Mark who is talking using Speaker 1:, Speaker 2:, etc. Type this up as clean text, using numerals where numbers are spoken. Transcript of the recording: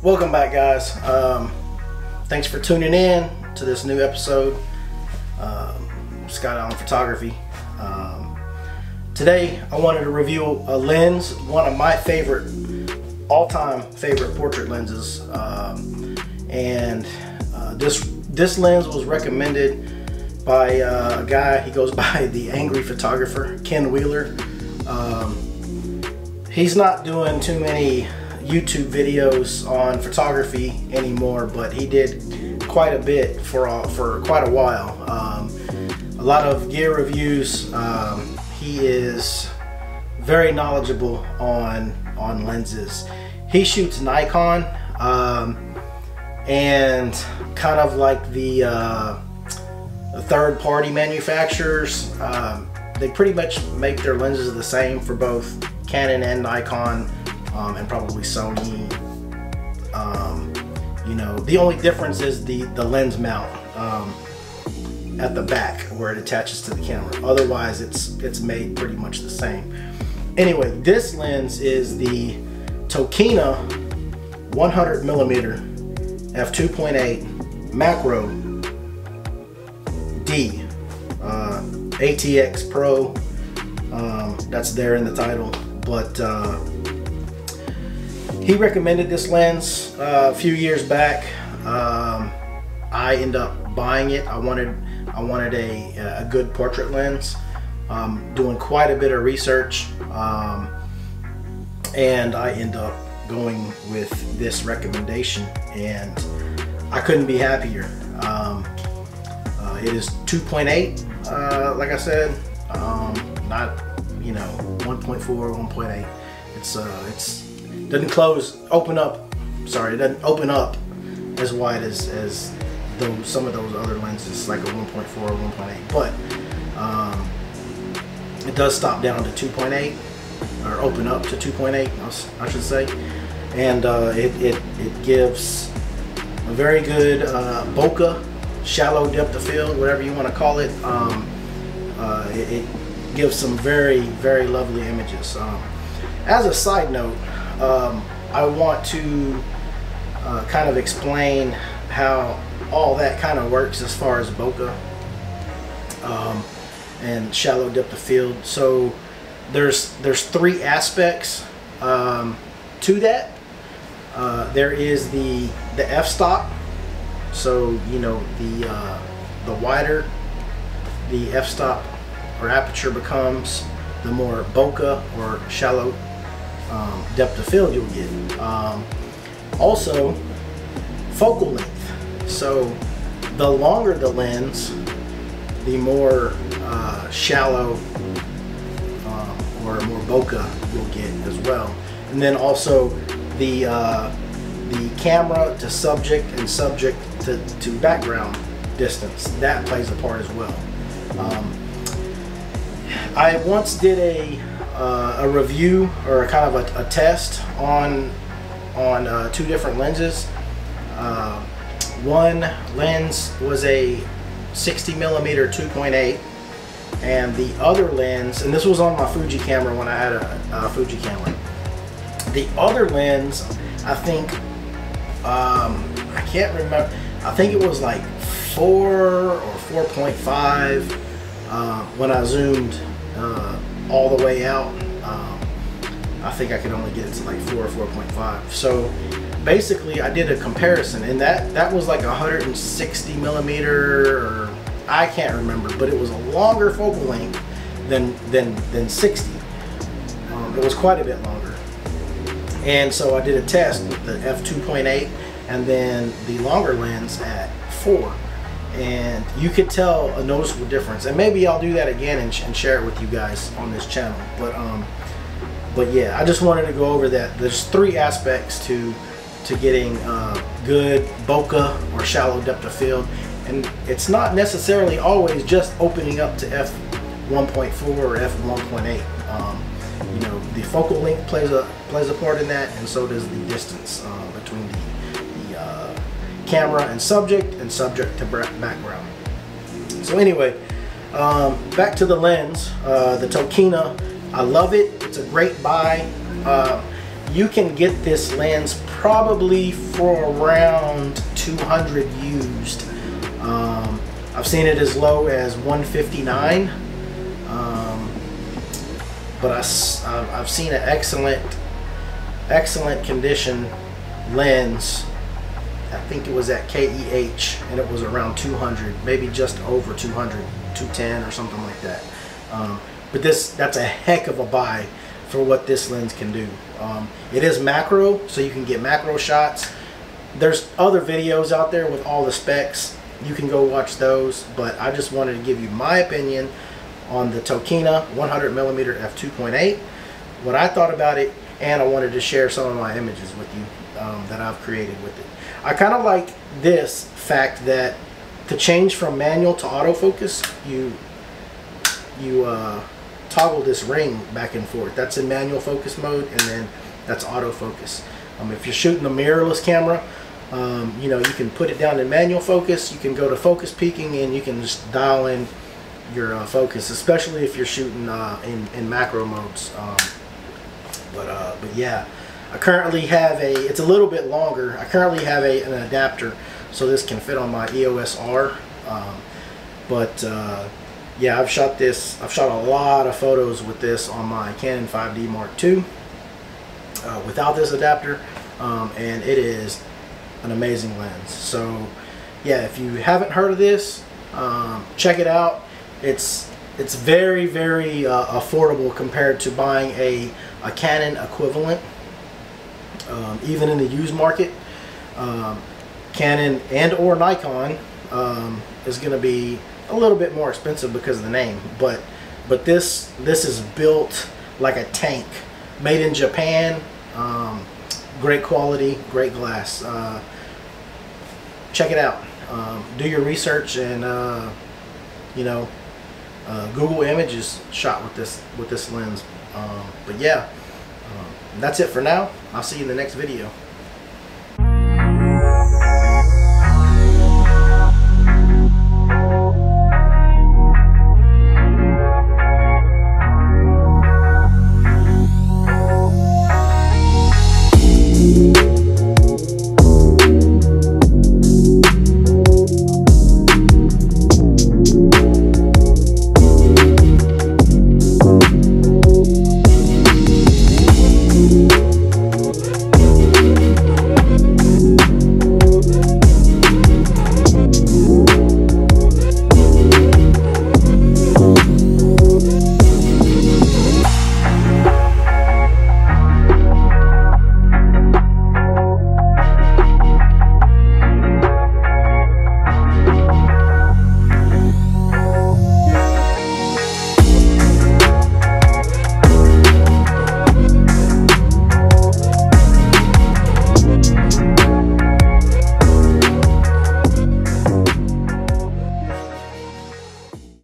Speaker 1: Welcome back, guys. Thanks for tuning in to this new episode, Scott Allen Photography. Today I wanted to review a lens, one of my favorite, all-time favorite portrait lenses, and this lens was recommended by a guy. He goes by the Angry Photographer, Ken Wheeler. He's not doing too many YouTube videos on photography anymore, but he did quite a bit for quite a while. A lot of gear reviews. He is very knowledgeable on lenses. He shoots Nikon, and kind of like the third-party manufacturers. They pretty much make their lenses the same for both Canon and Nikon. And probably Sony. You know, the only difference is the lens mount at the back where it attaches to the camera. Otherwise, it's made pretty much the same. Anyway, this lens is the Tokina 100mm f2.8 macro D ATX Pro. That's there in the title, but he recommended this lens a few years back. I ended up buying it. I wanted a good portrait lens. Doing quite a bit of research, and I ended up going with this recommendation, and I couldn't be happier. It is 2.8, like I said, not 1.4, 1.8. It's doesn't open up as wide as some of those other lenses, like a 1.4 or 1.8, but it does stop down to 2.8, or open up to 2.8, I should say, and it gives a very good bokeh, shallow depth of field, whatever you want to call it. It gives some very, very lovely images. As a side note, I want to kind of explain how all that kind of works as far as bokeh and shallow depth of field. So there's three aspects to that. There is the f-stop. So the wider the f-stop or aperture becomes, the more bokeh or shallow depth of field you'll get. Also, focal length. So the longer the lens, the more shallow or more bokeh you'll get as well. And then also the camera to subject and subject to background distance, that plays a part as well. I once did a review, or a kind of a test on two different lenses. One lens was a 60mm 2.8, and the other lens, and this was on my Fuji camera when I had a Fuji camera. The other lens, I think, I can't remember, I think it was like 4 or 4.5 when I zoomed all the way out. I think I could only get it to like 4 or 4.5. So basically I did a comparison, and that was like 160mm, or I can't remember, but it was a longer focal length than 60. It was quite a bit longer. And so I did a test with the f2.8 and then the longer lens at 4. And you could tell a noticeable difference, and maybe I'll do that again and share it with you guys on this channel. But yeah, I just wanted to go over that. There's three aspects to getting good bokeh or shallow depth of field, and it's not necessarily always just opening up to f1.4 or f1.8. The focal length plays a part in that, and so does the distance between the camera and subject to background. So anyway, back to the lens, the Tokina. I love it. It's a great buy. you can get this lens probably for around 200 used. I've seen it as low as 159, but I've seen an excellent condition lens. I think it was at KEH, and it was around 200, maybe just over 200, 210 or something like that. But that's a heck of a buy for what this lens can do. It is macro, so you can get macro shots. There's other videos out there with all the specs. You can go watch those, but I just wanted to give you my opinion on the Tokina 100mm f2.8, what I thought about it, and I wanted to share some of my images with you that I've created with it. I kind of like this fact that to change from manual to autofocus, you toggle this ring back and forth. That's in manual focus mode, and then that's autofocus. If you're shooting a mirrorless camera, you know, you can put it down in manual focus. You can go to focus peaking, and you can just dial in your focus, especially if you're shooting in macro modes. But yeah, I currently have it's a little bit longer. I currently have an adapter, so this can fit on my EOS R. Yeah, I've shot a lot of photos with this on my Canon 5D Mark II without this adapter, and it is an amazing lens. So yeah, if you haven't heard of this, check it out. It's very affordable compared to buying a Canon equivalent, even in the used market. Canon and or Nikon is going to be a little bit more expensive because of the name, but this is built like a tank, made in Japan. Great quality, great glass. Check it out. Do your research, and you know, Google images shot with this lens. But yeah, that's it for now. I'll see you in the next video.